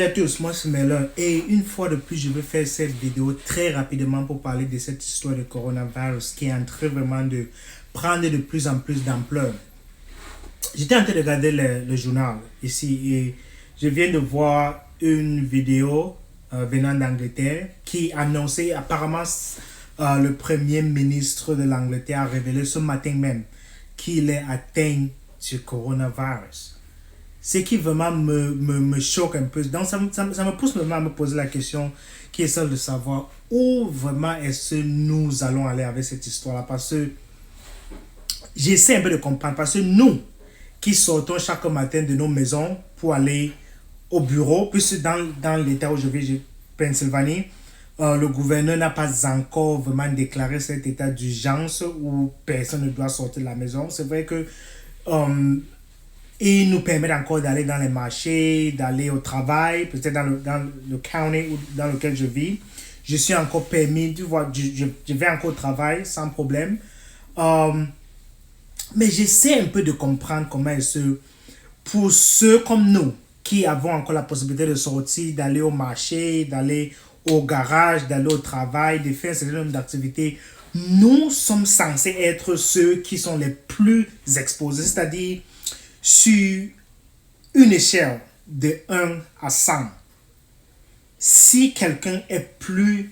Salut à tous, moi c'est Melon et une fois de plus je vais faire cette vidéo très rapidement pour parler de cette histoire de coronavirus qui est en train vraiment de prendre de plus en plus d'ampleur. J'étais en train de regarder le journal ici et je viens de voir une vidéo venant d'Angleterre qui annonçait apparemment le premier ministre de l'Angleterre a révélé ce matin même qu'il est atteint du coronavirus. Ce qui vraiment me choque un peu. Donc, ça me pousse vraiment à me poser la question qui est celle de savoir où vraiment est-ce que nous allons aller avec cette histoire-là. Parce que j'essaie un peu de comprendre. Parce que nous qui sortons chaque matin de nos maisons pour aller au bureau, puisque dans l'état où je vis, Pennsylvanie, le gouverneur n'a pas encore vraiment déclaré cet état d'urgence où personne ne doit sortir de la maison. C'est vrai que et il nous permet encore d'aller dans les marchés, d'aller au travail, peut-être dans le county dans lequel je vis. Je suis encore permis, tu vois, je vais encore au travail sans problème. Mais j'essaie un peu de comprendre comment pour ceux comme nous, qui avons encore la possibilité de sortir, d'aller au marché, d'aller au garage, d'aller au travail, de faire un certain nombre d'activités, nous sommes censés être ceux qui sont les plus exposés, c'est-à-dire sur une échelle de 1 à 100, si quelqu'un est plus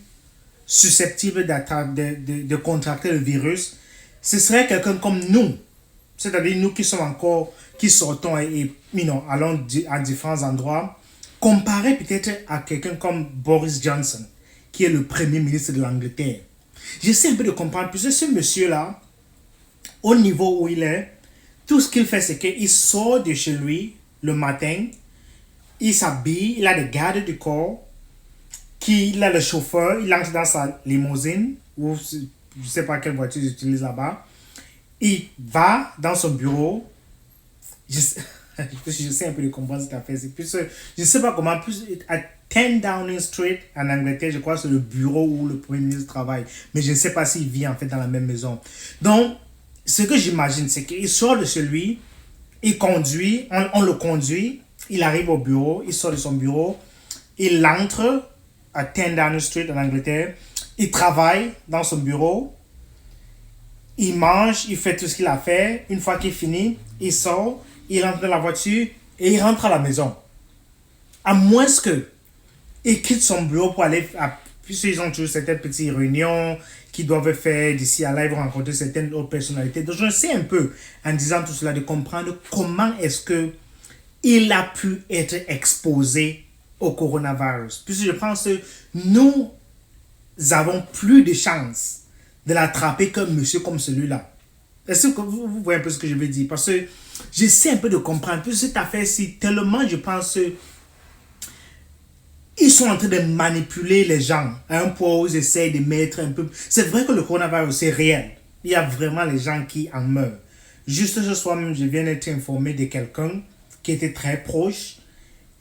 susceptible de contracter le virus, ce serait quelqu'un comme nous. C'est-à-dire nous qui sommes encore, qui sortons et allons à différents endroits, comparé peut-être à quelqu'un comme Boris Johnson, qui est le premier ministre de l'Angleterre. J'essaie un peu de comprendre, puisque ce monsieur-là, au niveau où il est, tout ce qu'il fait, c'est qu'il sort de chez lui le matin, il s'habille, il a des gardes du corps, il a le chauffeur, il entre dans sa limousine, ou je ne sais pas quelle voiture il utilise là-bas, il va dans son bureau, je sais un peu de comprendre cette affaire, je ne sais pas comment, à 10 Downing Street en Angleterre, je crois que c'est le bureau où le Premier ministre travaille, mais je ne sais pas s'il vit en fait dans la même maison. Donc, ce que j'imagine, c'est qu'il sort de chez lui, il conduit, on le conduit, il arrive au bureau, il sort de son bureau, il entre à 10 Downing Street en Angleterre, il travaille dans son bureau, il mange, il fait tout ce qu'il a fait. Une fois qu'il finit, il sort, il entre dans la voiture et il rentre à la maison. À moins qu'il quitte son bureau pour aller puisqu'ils ont toujours certaines petites réunions qu'ils doivent faire d'ici à là, ils vont rencontrer certaines autres personnalités. Donc, je sais un peu, en disant tout cela, de comprendre comment est-ce qu'il a pu être exposé au coronavirus. Puisque je pense que nous avons plus de chances de l'attraper qu'un monsieur comme celui-là. Est-ce que vous voyez un peu ce que je veux dire? Parce que j'essaie un peu de comprendre. Puisque cette affaire-ci, tellement je pense que ils sont en train de manipuler les gens à un point où ils essayent de mettre un peu... C'est vrai que le coronavirus est réel. Il y a vraiment les gens qui en meurent. Juste ce soir même, je viens d'être informé de quelqu'un qui était très proche,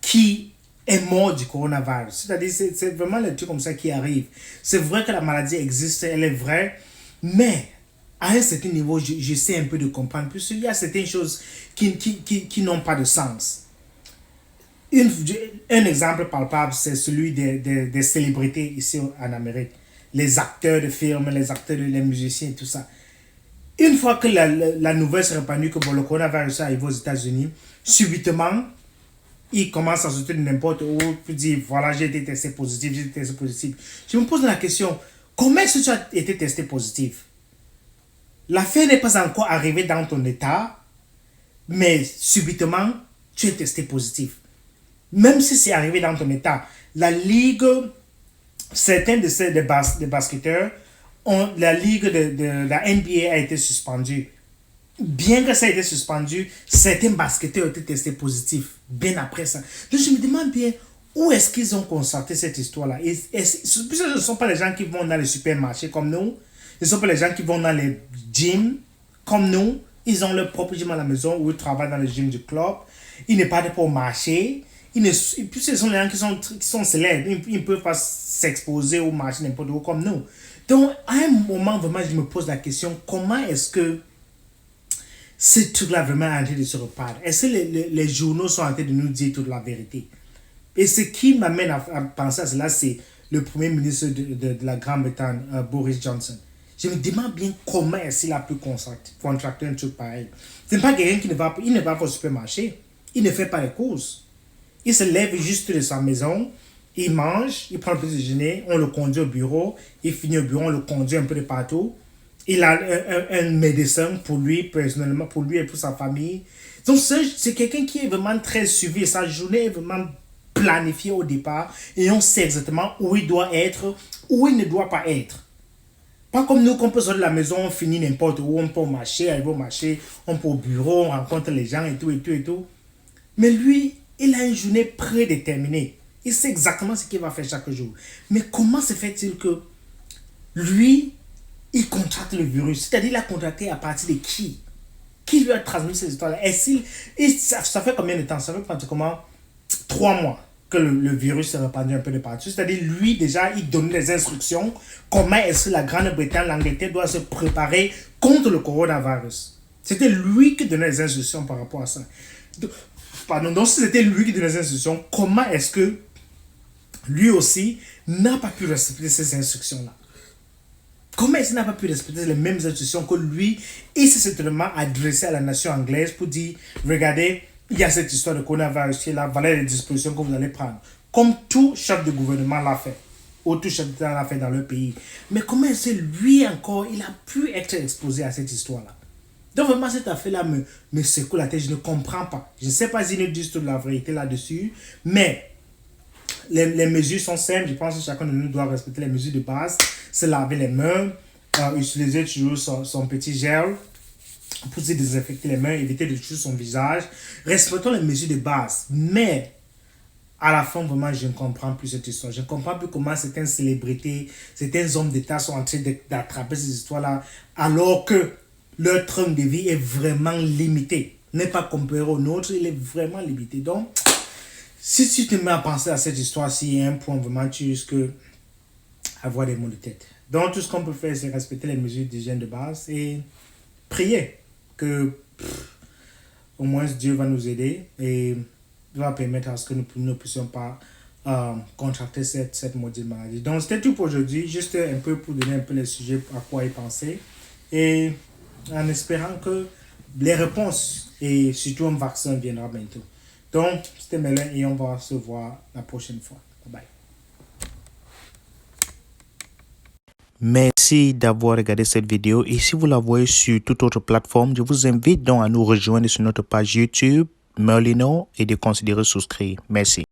qui est mort du coronavirus. C'est-à-dire, c'est vraiment les trucs comme ça qui arrivent. C'est vrai que la maladie existe, elle est vraie, mais à un certain niveau, j'essaie un peu de comprendre. Puisqu'il y a certaines choses qui n'ont pas de sens. Un exemple palpable, c'est celui des célébrités ici en Amérique. Les acteurs de films, les musiciens et tout ça. Une fois que la nouvelle s'est répandue que le coronavirus arrive aux États-Unis, subitement, ils commencent à sortir de n'importe où pour dire voilà, j'ai été testé positif, j'ai été testé positif. Je me pose la question, comment est-ce que tu as été testé positif? L'affaire n'est pas encore arrivée dans ton état, mais subitement, tu es testé positif. Même si c'est arrivé dans ton état, la ligue, certains des basketteurs, la ligue de la NBA a été suspendue. Bien que ça ait été suspendu, certains basketteurs ont été testés positifs bien après ça. Donc je me demande bien où est-ce qu'ils ont constaté cette histoire-là. Ce ne sont pas les gens qui vont dans les supermarchés comme nous, ce ne sont pas les gens qui vont dans les gyms comme nous. Ils ont leur propre gym à la maison ou ils travaillent dans le gym du club. Ils ne partent pas au marché. Et puis ce sont les gens qui sont célèbres. Ils ne peuvent pas s'exposer au marché n'importe où comme nous. Donc à un moment, vraiment, je me pose la question, comment est-ce que ce truc-là vraiment en train de se reparler? Est-ce que les journaux sont en train de nous dire toute la vérité? Et ce qui m'amène à penser à cela, c'est le premier ministre de la Grande-Bretagne, Boris Johnson. Je me demande bien comment est-ce qu'il a pu contracter un truc pareil. Ce n'est pas quelqu'un qui ne va pas au supermarché. Il ne fait pas les courses. Il se lève juste de sa maison, il mange, il prend le petit déjeuner, on le conduit au bureau, il finit au bureau, on le conduit un peu de partout. Il a un médecin pour lui, personnellement, pour lui et pour sa famille. Donc, c'est quelqu'un qui est vraiment très suivi. Sa journée est vraiment planifiée au départ et on sait exactement où il doit être, où il ne doit pas être. Pas comme nous, qu'on peut sortir de la maison, on finit n'importe où, on peut au marché, arriver au marché, on peut au bureau, on rencontre les gens et tout, et tout, et tout. Mais lui, il a une journée prédéterminée. Il sait exactement ce qu'il va faire chaque jour. Mais comment se fait-il que lui, il contracte le virus? C'est-à-dire, il a contracté à partir de qui? Qui lui a transmis cette histoire-là? Ça fait combien de temps? Ça fait pratiquement 3 mois que le virus s'est répandu un peu de partout. C'est-à-dire, lui, déjà, il donne des instructions. Comment est-ce que la Grande-Bretagne, l'Angleterre doit se préparer contre le coronavirus? C'était lui qui donnait les instructions par rapport à ça. Donc si c'était lui qui donnait les instructions, comment est-ce que lui aussi n'a pas pu respecter ces instructions-là? Comment est-ce qu'il n'a pas pu respecter les mêmes instructions que lui? Il s'est certainement adressé à la nation anglaise pour dire, regardez, il y a cette histoire de coronavirus qui est là, voilà les dispositions que vous allez prendre. Comme tout chef de gouvernement l'a fait, ou tout chef d'État l'a fait dans le pays. Mais comment est-ce que lui encore, il a pu être exposé à cette histoire-là? Donc vraiment, cette affaire-là me secoue la tête, je ne comprends pas. Je ne sais pas s'ils nous disent toute la vérité là-dessus, mais les mesures sont simples. Je pense que chacun de nous doit respecter les mesures de base. Se laver les mains, utiliser toujours son petit gel pour se désinfecter les mains, éviter de toucher son visage. Respectons les mesures de base. Mais à la fin, vraiment, je ne comprends plus cette histoire. Je ne comprends plus comment certaines célébrités, certains hommes d'État sont en train d'attraper ces histoires-là, alors que leur train de vie est vraiment limité. N'est pas comparé au nôtre, il est vraiment limité. Donc, si tu te mets à penser à cette histoire-ci, il y a un point vraiment, tu risques avoir des maux de tête. Donc, tout ce qu'on peut faire, c'est respecter les mesures d'hygiène de base et prier que au moins Dieu va nous aider et va permettre à ce que nous ne puissions pas contracter cette maudite maladie. Donc, c'était tout pour aujourd'hui. Juste un peu pour donner un peu les sujets à quoi y penser. Et en espérant que les réponses et surtout un vaccin viendra bientôt. Donc, c'était Melin et on va se voir la prochaine fois. Bye bye. Merci d'avoir regardé cette vidéo et si vous la voyez sur toute autre plateforme, je vous invite donc à nous rejoindre sur notre page YouTube Merlino et de considérer souscrire. Merci.